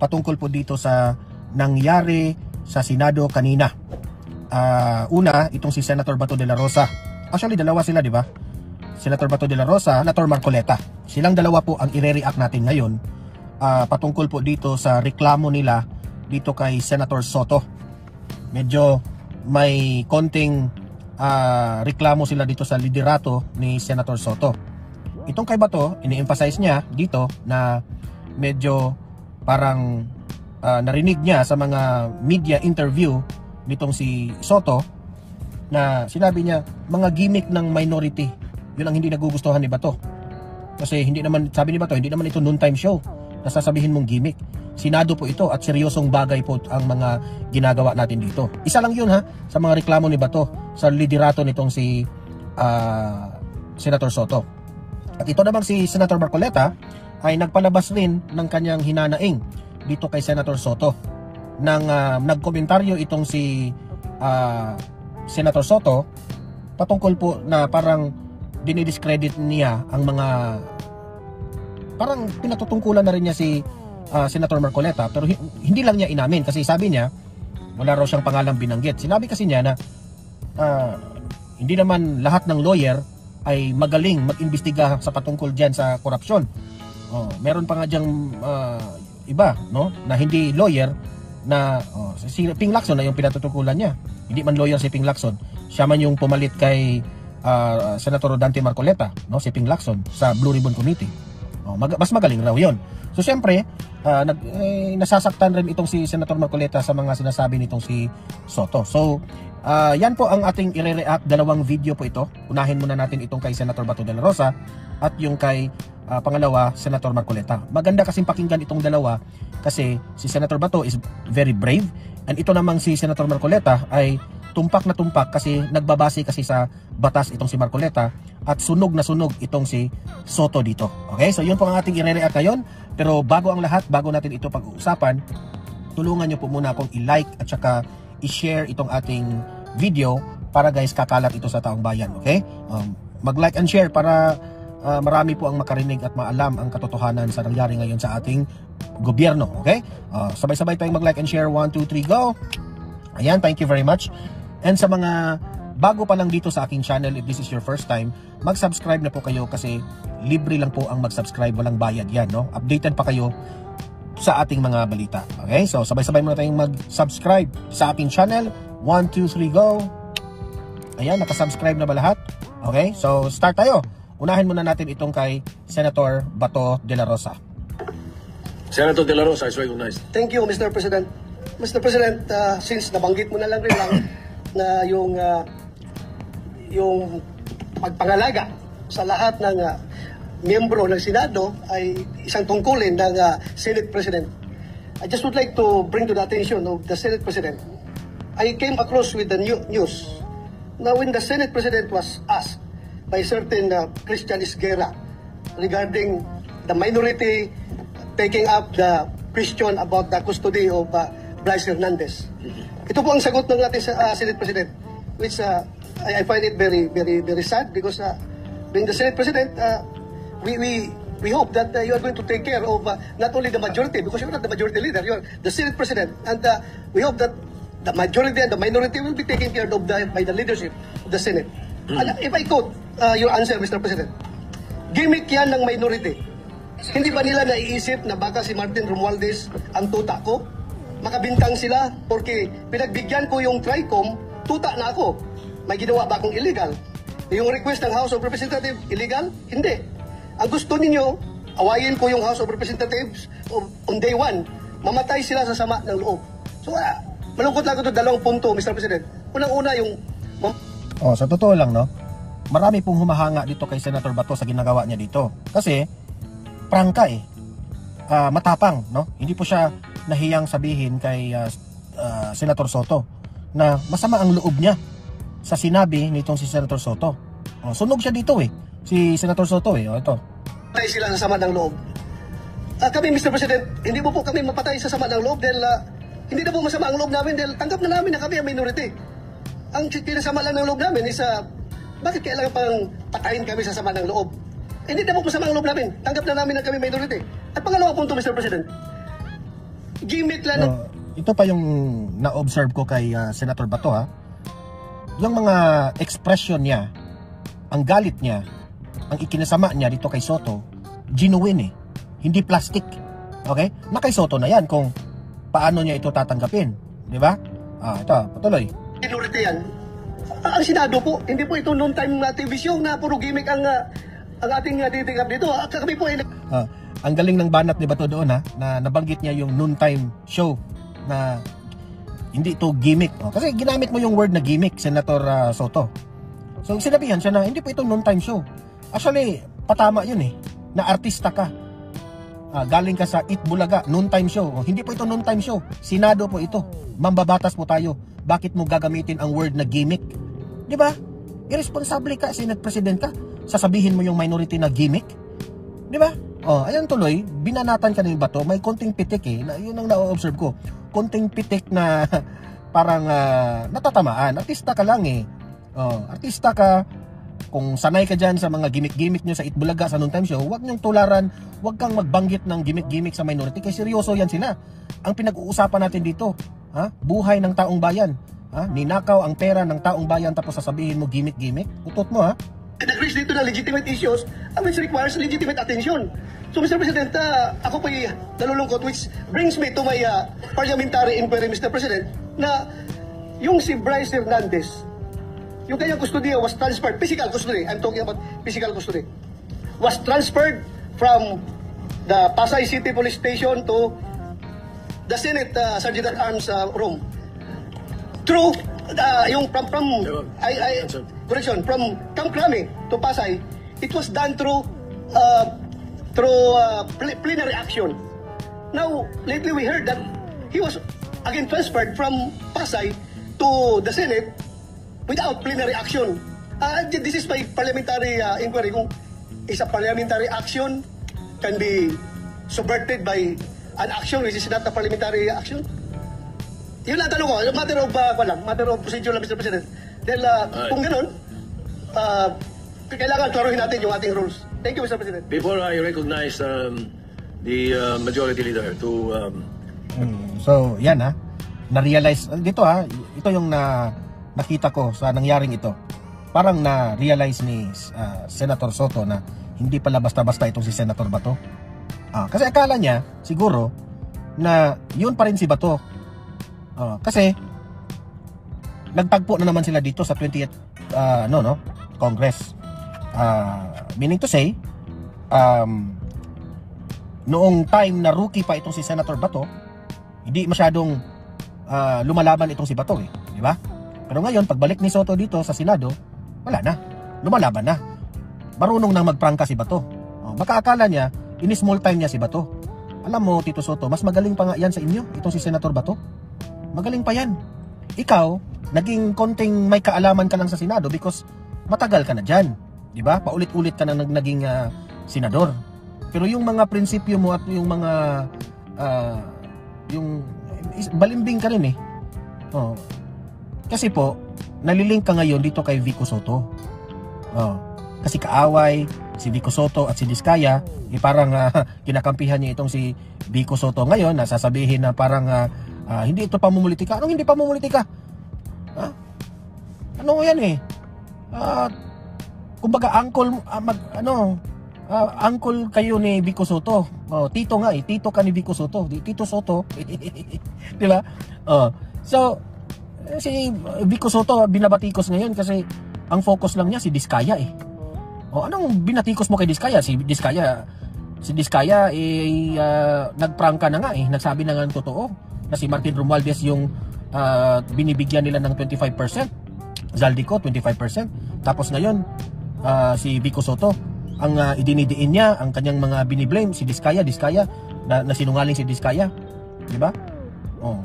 patungkol po dito sa nangyari sa Senado kanina. Una, itong si Senator Bato de la Rosa. Actually, dalawa sila, di ba? Senator Bato de la Rosa, Senator Marcoleta. Silang dalawa po ang ire-react natin ngayon patungkol po dito sa reklamo nila dito kay Senator Soto. Medyo may konting reklamo sila dito sa liderato ni Senator Soto. Itong kay Bato, ini-emphasize niya dito na medyo parang narinig niya sa mga media interview nitong si Soto na sinabi niya mga gimmick ng minority. Yun ang hindi nagugustuhan ni Bato. Kasi hindi naman, sabi ni Bato, hindi naman ito noontime show na sasabihin mong gimmick. Senado po ito at seryosong bagay po ang mga ginagawa natin dito. Isa lang yun sa mga reklamo ni Bato sa liderato nitong si Senator Soto. At ito namang si Senator Marcoleta ay nagpalabas rin ng kanyang hinanaing dito kay Senator Soto. Nang nagkomentaryo itong si Senator Soto patungkol po na parang dinidiscredit niya ang mga parang pinatutungkulan na rin niya si Senator Marcoleta, pero hindi lang niya inamin kasi sabi niya wala raw siyang pangalang binanggit. Sinabi kasi niya na hindi naman lahat ng lawyer ay magaling mag-imbestiga sa patungkol dyan sa korupsyon. Meron pa nga dyang iba, no, na hindi lawyer na si Ping Lacson na yung pinatutungkulan niya. Hindi man lawyer si Ping Lacson, siya man yung pumalit kay Senator Dante Marcoleta, no, si Ping Lacson sa Blue Ribbon Committee. Mas magaling raw yun. So siyempre nasasaktan rin itong si Senator Marcoleta sa mga sinasabi nitong si Soto. So yan po ang ating ire-react, dalawang video po ito. Unahin muna natin itong kay Senator Bato de la Rosa at yung kay pangalawa, Senator Marcoleta. Maganda kasing pakinggan itong dalawa kasi si Senator Bato is very brave and ito namang si Senator Marcoleta ay tumpak na tumpak kasi nagbabase kasi sa batas itong si Marcoleta at sunog na sunog itong si Soto dito. Okay, so yun po ang ating ire-react ngayon. Pero bago ang lahat, bago natin ito pag-uusapan, tulungan nyo po muna akong i-like at saka i-share itong ating video para guys kakalat ito sa taong bayan. Okay, mag-like and share para marami po ang makarinig at maalam ang katotohanan sa nangyari ngayon sa ating gobyerno. Okay, sabay-sabay tayong mag-like and share. 1, 2, 3, go! Ayan, thank you very much. And sa mga bago pa lang dito sa aking channel, if this is your first time, mag-subscribe na po kayo kasi libre lang po ang mag-subscribe, walang bayad yan, no? Updated pa kayo sa ating mga balita. Okay, so sabay-sabay muna tayong mag-subscribe sa aking channel. 1, 2, 3, go! Ayan, nakasubscribe na ba lahat? Okay, so start tayo. Unahin muna natin itong kay Senator Bato de la Rosa. Senator de la Rosa is recognized. Thank you, Mr. President. Mr. President, since nabanggit mo na lang rin na yung pagpangalaga sa lahat ng miyembro ng Senado ay isang tungkulin ng Senate President. I just would like to bring to the attention of the Senate President. I came across with the news na when the Senate President was asked by certain Christian Esguerra regarding the minority taking up the question about the custody of Bryce Hernandez. Ito po ang sagot ng ating Senate President, which I find it very, very, very sad because being the Senate President, we hope that you are going to take care of not only the majority, because you're not the majority leader, you're the Senate President, and we hope that the majority and the minority will be taken care of by the leadership of the Senate. And if I quote your answer, Mr. President, gimmick yan ng minority. Hindi ba nila naiisip na baka si Martin Romualdez ang tuta ko? Makabintang sila porque pinagbigyan ko yung TRICOM, tuta na ako. May ginawa ba akong illegal? Yung request ng House of Representatives, illegal? Hindi. Ang gusto ninyo, awayin ko yung House of Representatives on day 1. Mamatay sila sa sama ng loob. So, malungkot lang ito dalawang punto, Mr. President. Unang-una yung... sa totoo lang, no? Marami pong humahanga dito kay Senator Bato sa ginagawa niya dito. Kasi, prangka matapang, no? Hindi po siya nahiyang sabihin kay Senator Soto na masama ang loob niya sa sinabi nitong si Senator Soto. Sunog siya dito si Senator Soto ito. Patay sila sa sama ng loob. Kami, Mr. President, hindi mo po kami mapatay sa sama ng loob dahil hindi na po masama ang loob namin dahil tanggap na namin na kami ang minority. Ang kinasama lang ng loob namin is bakit kailangan pang patayin kami sa sama ng loob? Hindi na po masama ang loob namin. Tanggap na namin na kami minority. At pangalawang punto, Mr. President, gimmick lang. Ito pa yung na-observe ko kay Senator Bato, ha. Yung mga expression niya, ang galit niya, ang ikinasama niya dito kay Soto, genuine eh. Hindi plastic. Okay? Na kay Soto na yan kung paano niya ito tatanggapin. Di ba? Ito, patuloy. Minority yan. Ang Senado po, hindi po ito noon time na TV show na puro gimmick ang ating titingap dito. Kami po ay ang galing ng banat ni Bato doon, ha, na nabanggit niya yung noontime show na hindi ito gimmick. Kasi ginamit mo yung word na gimmick, Senator Soto. So sinabihan siya na hindi po ito noontime show. Actually, patama yun eh, na artista ka. Galing ka sa Itbulaga, noontime show. Hindi po ito noontime show. Senado po ito. Mambabatas po tayo. Bakit mo gagamitin ang word na gimmick? Di ba? Irresponsible ka, Senate President ka. Sasabihin mo yung minority na gimmick? Di ba? Ayan tuloy, binanatan ka ng Bato. May konting pitik eh. Yun ang na-observe ko. Konting pitik na parang natatamaan. Artista ka lang eh. Artista ka. Kung sanay ka dyan sa mga gimmick-gimmick nyo sa Itbulaga, sa noontime show, huwag nyong tularan, huwag kang magbanggit ng gimmick-gimmick sa minority. Kasi seryoso yan sila. Ang pinag-uusapan natin dito, buhay ng taong bayan. Ninakaw ang pera ng taong bayan tapos sasabihin mo gimmick-gimmick. Utot mo, ha? nag-raise dito na legitimate issues which requires legitimate attention. So Mr. President, ako po'y nalulungkot, which brings me to my parliamentary inquiry, Mr. President, na yung si Bryce Hernandez, yung kanyang custody was transferred, physical custody, I'm talking about physical custody, was transferred from the Pasay City Police Station to the Senate Sergeant at Arms room. Through yung from correction, from Camp Crame to Pasay, it was done through plenary action. Now, lately we heard that he was again transferred from Pasay to the Senate without plenary action. This is my parliamentary inquiry. Kung is a parliamentary action can be subverted by an action which is not a parliamentary action? Yun lang tanong ko. Matter of procedure lang, Mr. President. Dahil kung ganun, kailangan klaruhin natin yung ating rules. Thank you, Mr. President. Before I recognize the majority leader to... So, yan na-realize. Dito ito yung nakita ko sa nangyaring ito. Parang na-realize ni Senator Soto na hindi pala basta-basta itong si Senator Bato. Kasi akala niya, siguro, na yun pa rin si Bato. Kasi nagtagpo na naman sila dito sa 20th Congress. Meaning to say, noong time na rookie pa itong si Senator Bato, hindi masyadong lumalaban itong si Bato di ba? Pero ngayon, pagbalik ni Soto dito sa Senado, wala na. Lumalaban na. Marunong nang magprangka si Bato. Baka akala niya, in small time niya si Bato. Alam mo, Tito Soto, mas magaling pa nga yan sa inyo, itong si Senator Bato. Magaling pa yan. Ikaw, naging konting may kaalaman ka lang sa Senado because matagal ka na dyan. Diba? Paulit-ulit ka na naging senador. Pero yung mga prinsipyo mo at yung mga yung balimbing ka rin kasi po, nalilink ka ngayon dito kay Vico Soto. Kasi kaaway, si Vico Soto at si Diskaya, parang kinakampihan niya itong si Vico Soto ngayon, sasabihin na parang hindi ito pamumulitika. Anong hindi pamumulitika? Ano yan kumbaga uncle uncle kayo ni Vico Soto. Tito nga tito ka ni Vico Soto. Tito Soto. 'Di ba? So si Vico Soto binabatikos ngayon kasi ang focus lang niya si Diskaya anong binatikos mo kay Diskaya? Si Diskaya nagprangka na nga nagsabi na nga ng totoo na si Martin Romualdez yung binibigyan nila ng 25%, Zaldico 25%, tapos ngayon si Vico Soto ang idinidiin niya, ang kanyang mga biniblame si Diskaya na sinungaling si Diskaya, di ba?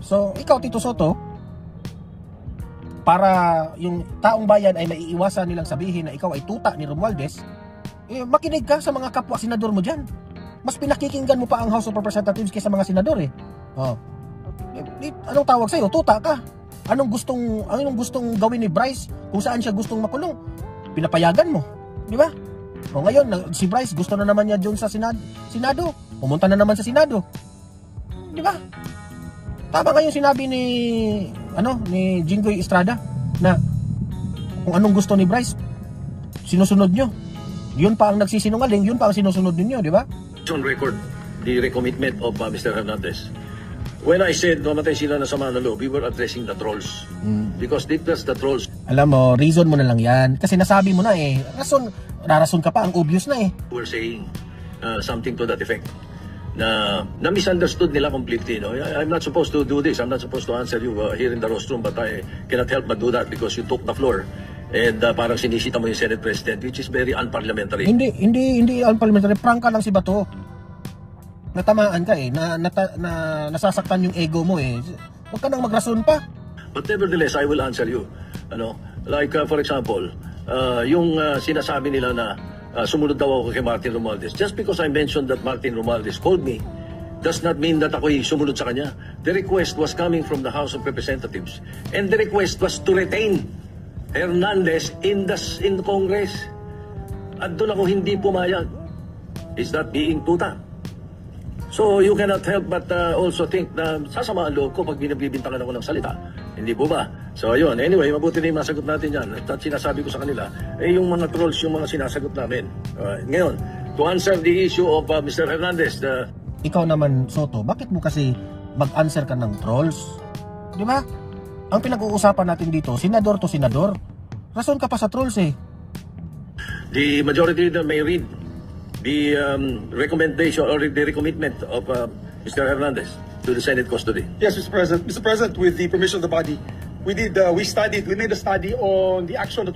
So ikaw Tito Soto, para yung taong bayan ay maiiwasan nilang sabihin na ikaw ay tuta ni Romualdez, makinig ka sa mga kapwa senador mo dyan. Mas pinakikinggan mo pa ang House of Representatives kaysa mga senador Anong tawag sa'yo? Tuta ka. Anong gustong gawin ni Bryce? Kung saan siya gustong makulong, pinapayagan mo, di ba? Ngayon si Bryce gusto na naman niya doon sa Senado. Pumunta na naman sa Senado, di ba? Tama nga yung sinabi ni Jinggoy Estrada na kung anong gusto ni Bryce, sinusunod nyo. Yun pa ang nagsisinungaling, yun pa ang sinusunod ninyo, di ba? On record, the recommitment of Mr. Hernandez. When I said mamatay sila na sama ng loob, we were addressing the trolls. Because that's the trolls Alam mo, reason mo na lang yan. Kasi nasabi mo na eh. Rarason ka pa, ang obvious na eh. were saying something to that effect. Na misunderstood nila completely. No? I'm not supposed to do this. I'm not supposed to answer you here in the rostrum, but I cannot help but do that because you took the floor. And parang sinisita mo yung Senate President, which is very unparliamentary. Hindi unparliamentary. Prangka lang si Bato. Natamaan ka eh. Nasasaktan yung ego mo eh. Huwag ka nang magrason pa. But nevertheless, I will answer you. Like for example, yung sinasabi nila na sumunod daw ako kay Martin Romualdez. Just because I mentioned that Martin Romualdez called me, does not mean that ako'y sumunod sa kanya. The request was coming from the House of Representatives. And the request was to retain Hernandez in Congress. At doon ako hindi pumayag. Is that being tuta? So you cannot help but also think na sasama ang loob ko pag binibintangan ako ng salita. Hindi po ba? So ayun, anyway, mabuti na yung masagot natin yan. At sinasabi ko sa kanila, yung mga trolls yung mga sinasagot namin. Ngayon, to answer the issue of Mr. Hernandez. Ikaw naman, Soto, bakit mo kasi mag-answer ka ng trolls? Di ba? Ang pinag-uusapan natin dito, senador to senador. Rason ka pa sa trolls eh. The majority leader may read the recommendation or the recommitment of Mr. Hernandez to the Senate custody. Yes, Mr. President. Mr. President, with the permission of the body, we made a study on the action that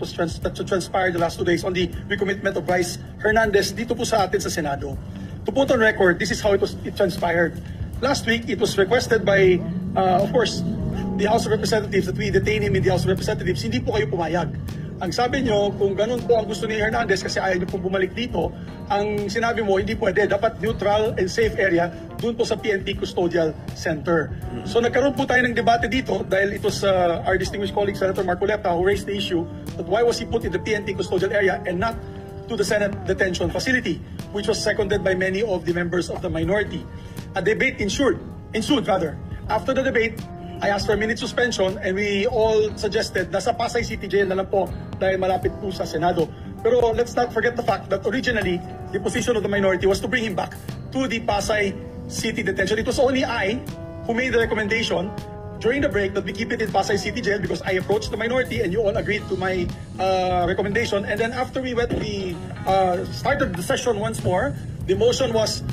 transpired the last 2 days on the recommitment of Bryce Hernandez dito po sa atin sa Senado. To put on record, this is how it transpired. Last week, it was requested by, of course, the House of Representatives that we detain him in the House of Representatives. Hindi po kayo pumayag. Ang sabi nyo, kung ganun po ang gusto ni Hernandez kasi ayaw nyo pong bumalik dito, ang sinabi mo, hindi pwede. Dapat neutral and safe area doon po sa PNP Custodial Center. So nagkaroon po tayo ng debate dito dahil it was our distinguished colleague, Senator Marcoleta, who raised the issue that why was he put in the PNP Custodial area and not to the Senate Detention Facility, which was seconded by many of the members of the minority. A debate ensued. After the debate, I asked for a minute suspension and we all suggested na sa Pasay City Jail na lang po dahil malapit po sa Senado. Pero let's not forget the fact that originally, the position of the minority was to bring him back to the Pasay City Detention. It was only I who made the recommendation during the break that we keep it in Pasay City Jail because I approached the minority and you all agreed to my recommendation. And then after we started the session once more, the motion was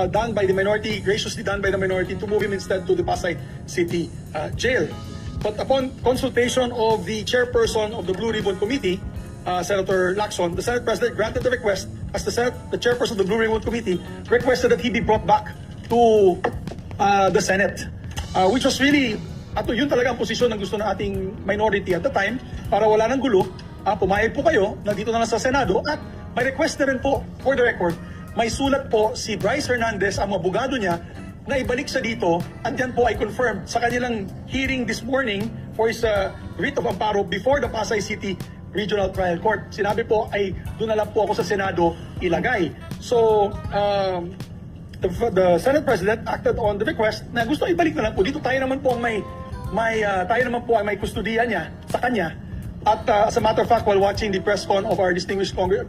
done by the minority, graciously done by the minority to move him instead to the Pasay City Jail. But upon consultation of the chairperson of the Blue Ribbon Committee, Senator Lacson, the Senate President granted the request as the chairperson of the Blue Ribbon Committee requested that he be brought back to the Senate. Which was really, yun talaga ang posisyon ng gusto ng ating minority at the time para wala ng gulo. Pumayag po kayo, nandito na lang sa Senado at may request na rin po, for the record, may sulat po si Bryce Hernandez, ang abogado niya, na ibalik siya dito at yan po ay confirmed sa kanilang hearing this morning for his writ of amparo before the Pasay City Regional Trial Court. Sinabi po ay doon na lang po ako sa Senado ilagay. So, the Senate President acted on the request na gusto ibalik na lang po. Dito tayo naman po ang may kustodiya niya sa kanya. At as a matter of fact, while watching the press con of our distinguished colleague,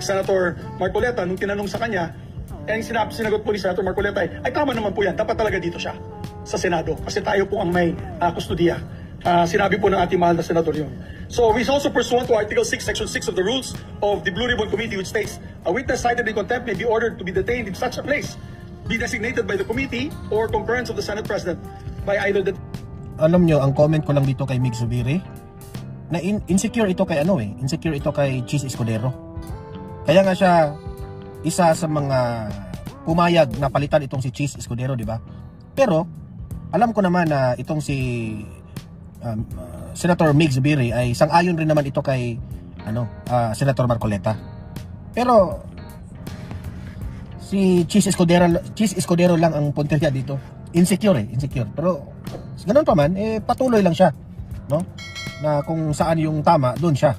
Senator Marcoleta, nung tinanong sa kanya, sinagot po ni Senator Marcoleta ay tama naman po yan, dapat talaga dito siya sa Senado kasi tayo po ang may kustodiya. Sinabi po ng ating mahal na senador yun. So we also pursuant to Article 6, Section 6 of the rules of the Blue Ribbon Committee, which states, a witness cited in contempt may be ordered to be detained in such a place, be designated by the committee or concurrence of the Senate President by either the... Alam nyo, ang comment ko lang dito kay Mig Zubiri, na insecure ito kay insecure ito kay Cheese Escudero. Kaya nga siya isa sa mga pumayag na palitan itong si Cheese Escudero, di ba? Pero alam ko naman na itong si Senator Mig Zubiri ay sang-ayon rin naman ito kay Senator Marcoleta. Pero si Cheese Escudero lang ang punteriya dito. Insecure. Pero ganun pa man, patuloy lang siya, no? Na kung saan yung tama, doon siya.